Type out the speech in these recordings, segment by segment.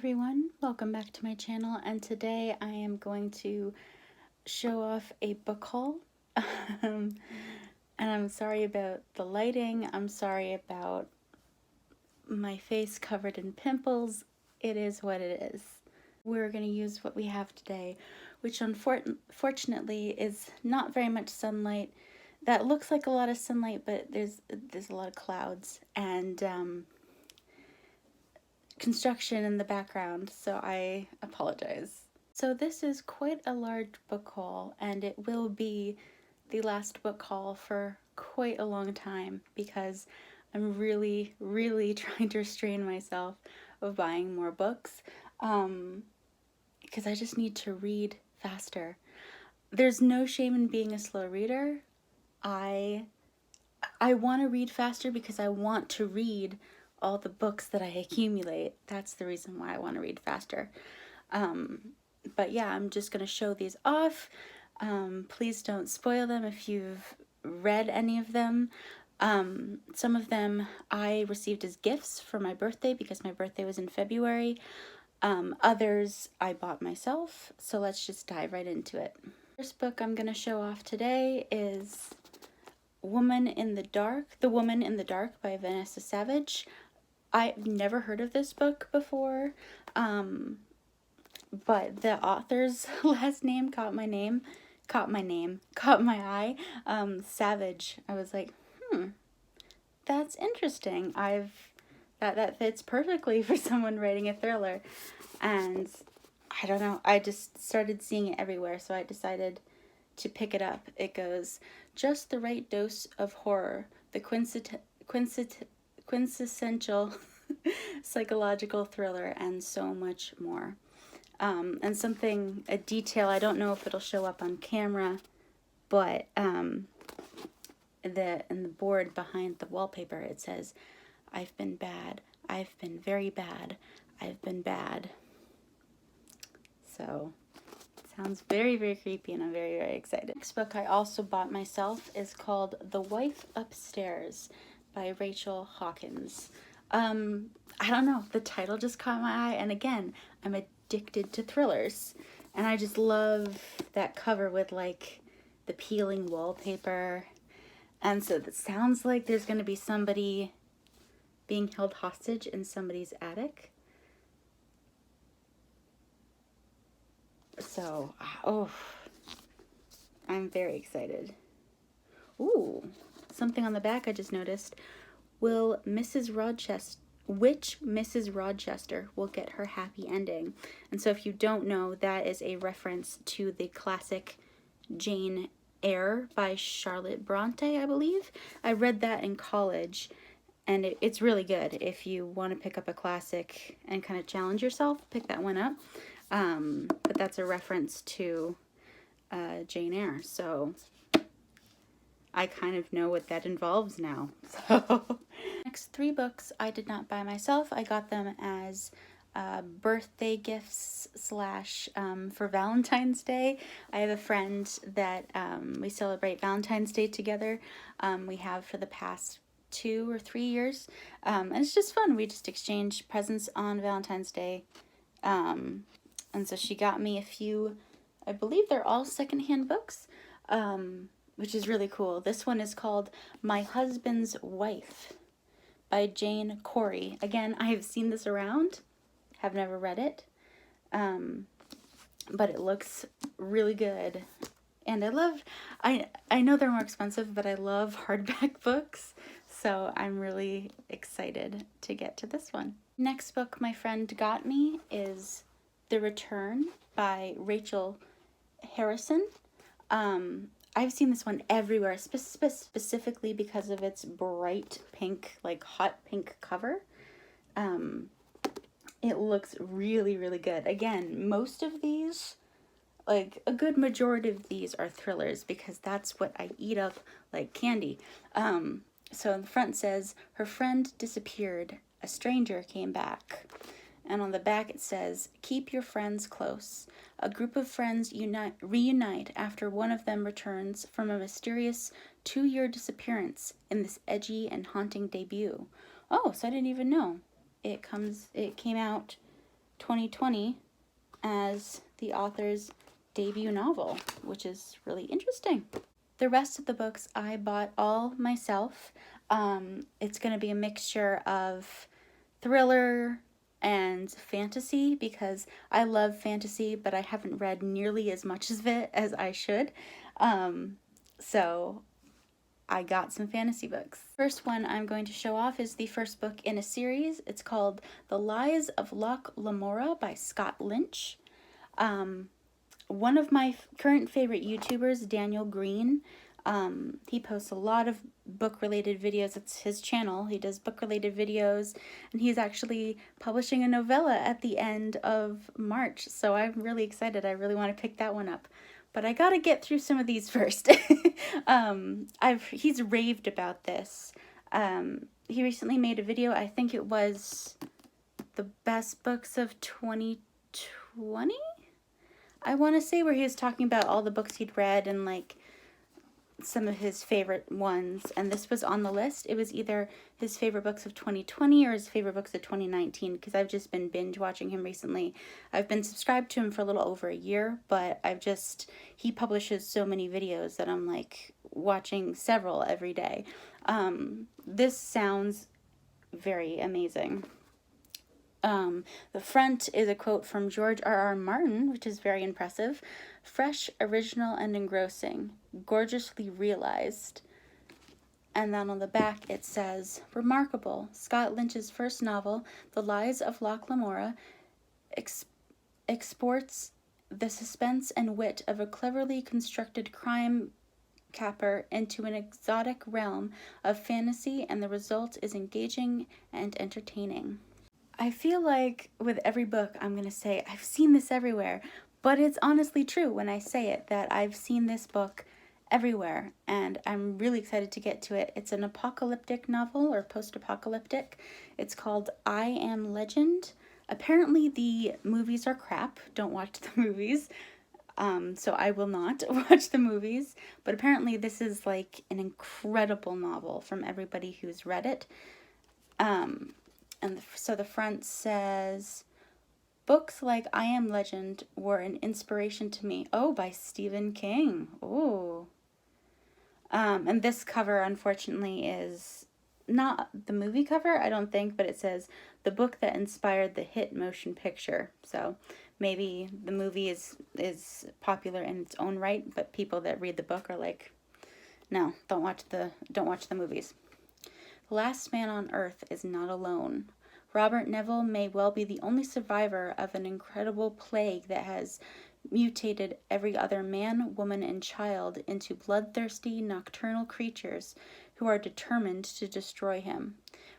everyone, welcome back to my channel, and today I am going to show off a book haul. And I'm sorry about the lighting, I'm sorry about my face covered in pimples. It is what it is. We're going to use what we have today, which unfortunately is not very much sunlight. That looks like a lot of sunlight, but there's a lot of clouds and construction in the background, so I apologize. So this is quite a large book haul, and it will be the last book haul for quite a long time because I'm really trying to restrain myself of buying more books because I just need to read faster. There's no shame in being a slow reader. I want to read faster because I want to read all the books that I accumulate. That's the reason why I want to read faster. But yeah, I'm just going to show these off. Please don't spoil them if you've read any of them. Some of them I received as gifts for my birthday because my birthday was in February. Others I bought myself, so let's just dive right into it. First book I'm going to show off today is The Woman in the Dark by Vanessa Savage. I've never heard of this book before, but the author's last name caught my eye. Savage. I was like, that's interesting. That fits perfectly for someone writing a thriller, and I don't know, I just started seeing it everywhere, so I decided to pick it up. It goes, just the right dose of horror, the quintessential psychological thriller, and so much more. And a detail, I don't know if it'll show up on camera, but in the board behind the wallpaper it says, I've been bad, I've been very bad, I've been bad. So sounds very creepy, and I'm very excited. Next book I also bought myself is called The Wife Upstairs by Rachel Hawkins. I don't know, the title just caught my eye, and again, I'm addicted to thrillers, and I just love that cover with like the peeling wallpaper, and so it sounds like there's going to be somebody being held hostage in somebody's attic. So, I'm very excited. Ooh, something on the back I just noticed. Which Mrs. Rochester will get her happy ending? And so if you don't know, that is a reference to the classic Jane Eyre by Charlotte Bronte, I believe. I read that in college, and it's really good. If you want to pick up a classic and kind of challenge yourself, pick that one up. But that's a reference to Jane Eyre, so I kind of know what that involves now. So next three books I did not buy myself. I got them as birthday gifts / for Valentine's Day. I have a friend that we celebrate Valentine's Day together. We have for the past 2 or 3 years, and it's just fun. We just exchange presents on Valentine's Day, and so she got me a few, I believe they're all secondhand books, which is really cool. This one is called My Husband's Wife by Jane Corey. Again, I have seen this around, have never read it, but it looks really good. And I know they're more expensive, but I love hardback books, so I'm really excited to get to this one. Next book my friend got me is The Return by Rachel Harrison. I've seen this one everywhere, specifically because of its bright pink, like hot pink cover. It looks really good. Again, most of these, like a good majority of these, are thrillers because that's what I eat up like candy. So in the front says, her friend disappeared, a stranger came back. And on the back it says, keep your friends close. A group of friends reunite after one of them returns from a mysterious 2-year disappearance in this edgy and haunting debut. Oh, so I didn't even know. It came out 2020 as the author's debut novel, which is really interesting. The rest of the books I bought all myself. It's going to be a mixture of thriller and fantasy because I love fantasy, but I haven't read nearly as much of it as I should. So I got some fantasy books. First one I'm going to show off is the first book in a series. It's called The Lies of Loch Lamora by Scott Lynch. One of my current favorite YouTubers, Daniel Green, he posts a lot of book-related videos. It's his channel. He does book-related videos, and he's actually publishing a novella at the end of March. So I'm really excited. I really want to pick that one up. But I gotta get through some of these first. He's raved about this. He recently made a video, I think it was the best books of 2020? I want to say, where he was talking about all the books he'd read and like some of his favorite ones, and this was on the list. It was either his favorite books of 2020 or his favorite books of 2019, because I've just been binge watching him recently. I've been subscribed to him for a little over a year, but he publishes so many videos that I'm like watching several every day. This sounds very amazing. The front is a quote from George R.R. Martin, which is very impressive. Fresh, original, and engrossing. Gorgeously realized. And then on the back it says, remarkable. Scott Lynch's first novel, The Lies of Loch Lamora, exports the suspense and wit of a cleverly constructed crime caper into an exotic realm of fantasy, and the result is engaging and entertaining. I feel like with every book I'm going to say, I've seen this everywhere, but it's honestly true when I say it, that I've seen this book everywhere, and I'm really excited to get to it. It's an apocalyptic novel, or post-apocalyptic. It's called I Am Legend. Apparently the movies are crap. Don't watch the movies. So I will not watch the movies, but apparently this is like an incredible novel from everybody who's read it. So the front says, books like I Am Legend were an inspiration to me. Oh, by Stephen King. Ooh. And this cover, unfortunately, is not the movie cover, I don't think, but it says, the book that inspired the hit motion picture. So maybe the movie is popular in its own right, but people that read the book are like, no, don't watch the movies. The last man on Earth is not alone. Robert Neville may well be the only survivor of an incredible plague that has mutated every other man, woman, and child into bloodthirsty, nocturnal creatures who are determined to destroy him.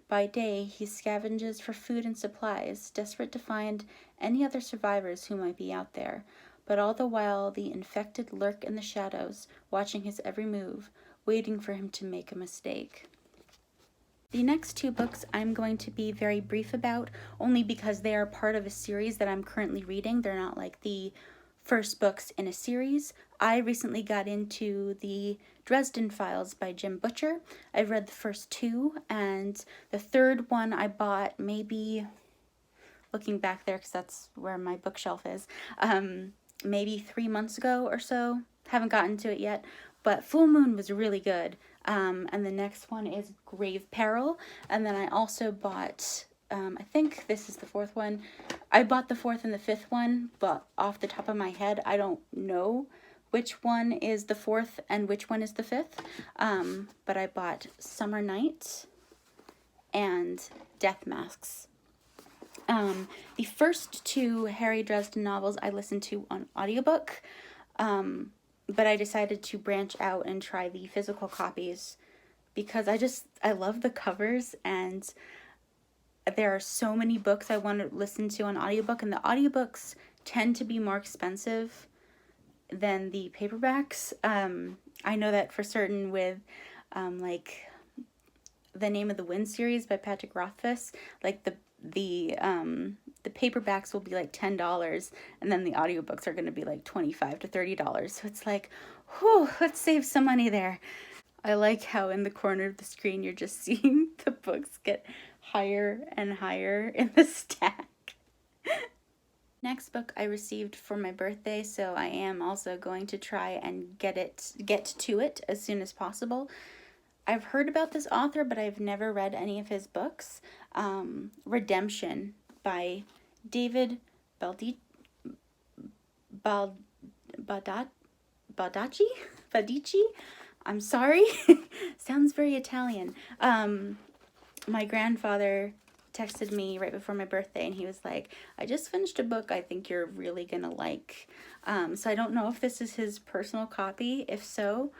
By day, he scavenges for food and supplies, desperate to find any other survivors who might be out there. But all the while, the infected lurk in the shadows, watching his every move, waiting for him to make a mistake. The next two books I'm going to be very brief about, only because they are part of a series that I'm currently reading. They're not like the first books in a series. I recently got into the Dresden Files by Jim Butcher. I've read the first two, and the third one I bought maybe, looking back there because that's where my bookshelf is, maybe 3 months ago or so. Haven't gotten to it yet, but Full Moon was really good. And the next one is Grave Peril. And then I also bought, I think this is the fourth one. I bought the fourth and the fifth one, but off the top of my head, I don't know which one is the fourth and which one is the fifth. But I bought Summer Night and Death Masks. The first two Harry Dresden novels I listened to on audiobook. But I decided to branch out and try the physical copies because I love the covers, and there are so many books I want to listen to on audiobook, and the audiobooks tend to be more expensive than the paperbacks. I know that for certain with like the Name of the Wind series by Patrick Rothfuss, like the paperbacks will be like $10, and then the audiobooks are going to be like $25 to $30. So it's like, whew, let's save some money there. I like how in the corner of the screen you're just seeing the books get higher and higher in the stack. Next book I received for my birthday, so I am also going to try and get to it as soon as possible. I've heard about this author, but I've never read any of his books. Redemption by David Baldacci. I'm sorry. Sounds very Italian. My grandfather texted me right before my birthday, and he was like, I just finished a book I think you're really gonna like. So I don't know if this is his personal copy. If so,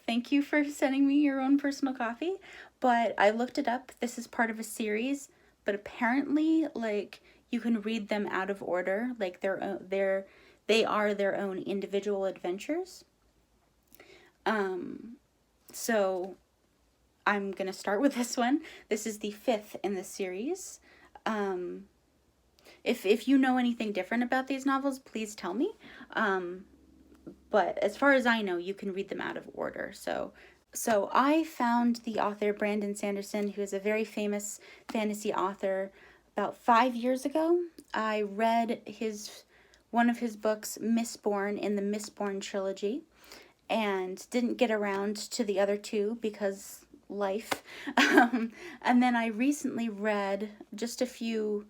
thank you for sending me your own personal copy. But I looked it up. This is part of a series, but apparently, like, you can read them out of order. Like, they are their own individual adventures. So I'm gonna start with this one. This is the 5th in the series. If you know anything different about these novels, please tell me. But as far as I know, you can read them out of order. So I found the author Brandon Sanderson, who is a very famous fantasy author, about 5 years ago. I read one of his books, Mistborn, in the Mistborn Trilogy, and didn't get around to the other two because life. And then I recently read, just a few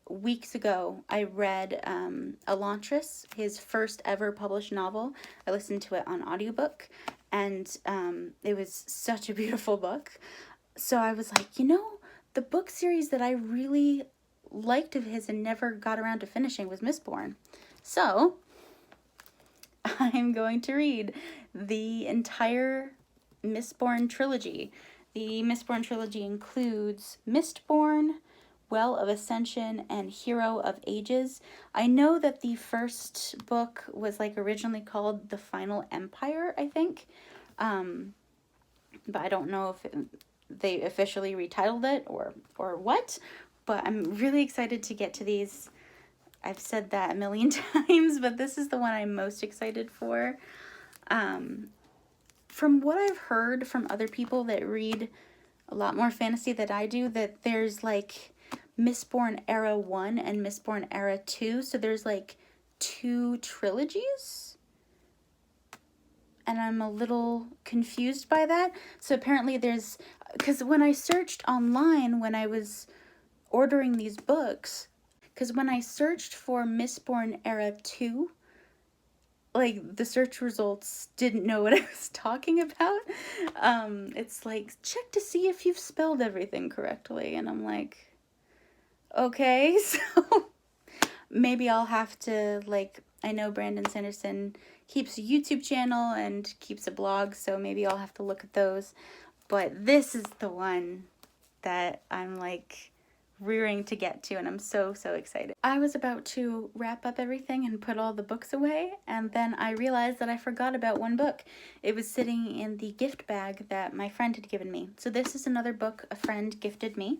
weeks ago, I read Elantris, his first ever published novel. I listened to it on audiobook, and it was such a beautiful book. So I was like, the book series that I really liked of his and never got around to finishing was Mistborn. So I'm going to read the entire Mistborn trilogy. The Mistborn trilogy includes Mistborn, Well of Ascension, and Hero of Ages. I know that the first book was originally called The Final Empire, I think. But I don't know if they officially retitled it or what. But I'm really excited to get to these. I've said that a million times, but this is the one I'm most excited for. From what I've heard from other people that read a lot more fantasy than I do, that there's Mistborn Era 1 and Mistborn Era 2. So there's 2 trilogies. And I'm a little confused by that. So apparently because when I searched online when I was ordering these books, because when I searched for Mistborn Era 2, the search results didn't know what I was talking about. It's check to see if you've spelled everything correctly. And I'm like, okay, so maybe I'll have to, I know Brandon Sanderson keeps a YouTube channel and keeps a blog, so maybe I'll have to look at those. But this is the one that I'm, rearing to get to, and I'm so excited. I was about to wrap up everything and put all the books away, and then I realized that I forgot about one book. It was sitting in the gift bag that my friend had given me. So this is another book a friend gifted me.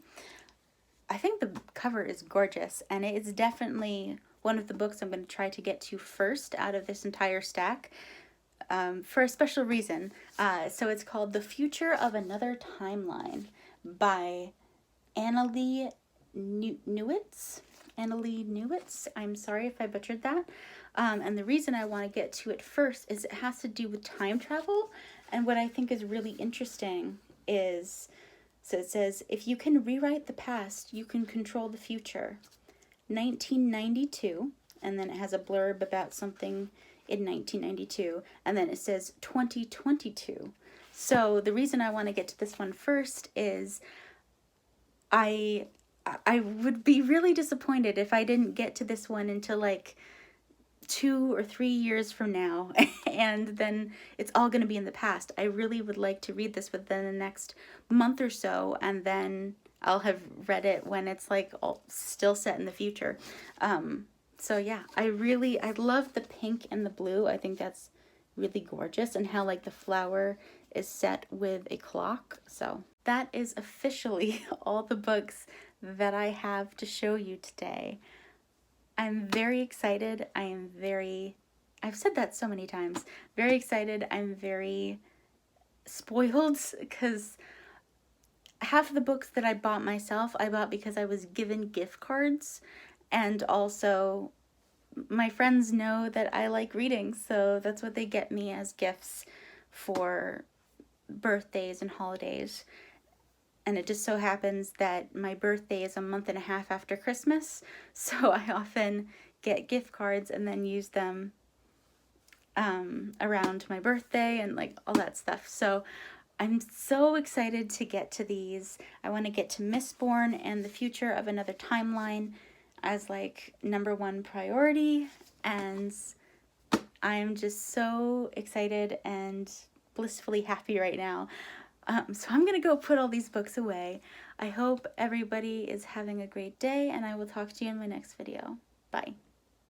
I think the cover is gorgeous, and it is definitely one of the books I'm going to try to get to first out of this entire stack, for a special reason. So it's called The Future of Another Timeline by Annalee Newitz. I'm sorry if I butchered that. And the reason I want to get to it first is it has to do with time travel. And what I think is really interesting is, so it says, if you can rewrite the past, you can control the future. 1992, and then it has a blurb about something in 1992, and then it says 2022. So the reason I want to get to this one first is I would be really disappointed if I didn't get to this one until 2 or 3 years from now, and then it's all going to be in the past. I really would like to read this within the next month or so, and then I'll have read it when it's all still set in the future. So yeah, I love the pink and the blue. I think that's really gorgeous, and how the flower is set with a clock. So that is officially all the books that I have to show you today. I'm very excited. I've said that so many times, very excited. I'm very spoiled because half of the books that I bought myself, I bought because I was given gift cards, and also my friends know that I like reading, so that's what they get me as gifts for birthdays and holidays. And it just so happens that my birthday is a month and a half after Christmas, so I often get gift cards and then use them around my birthday and like all that stuff. So I'm so excited to get to these. I want to get to Mistborn and the Future of Another Timeline as like #1 priority, and I'm just so excited and blissfully happy right now. So I'm gonna go put all these books away. I hope everybody is having a great day, and I will talk to you in my next video. Bye.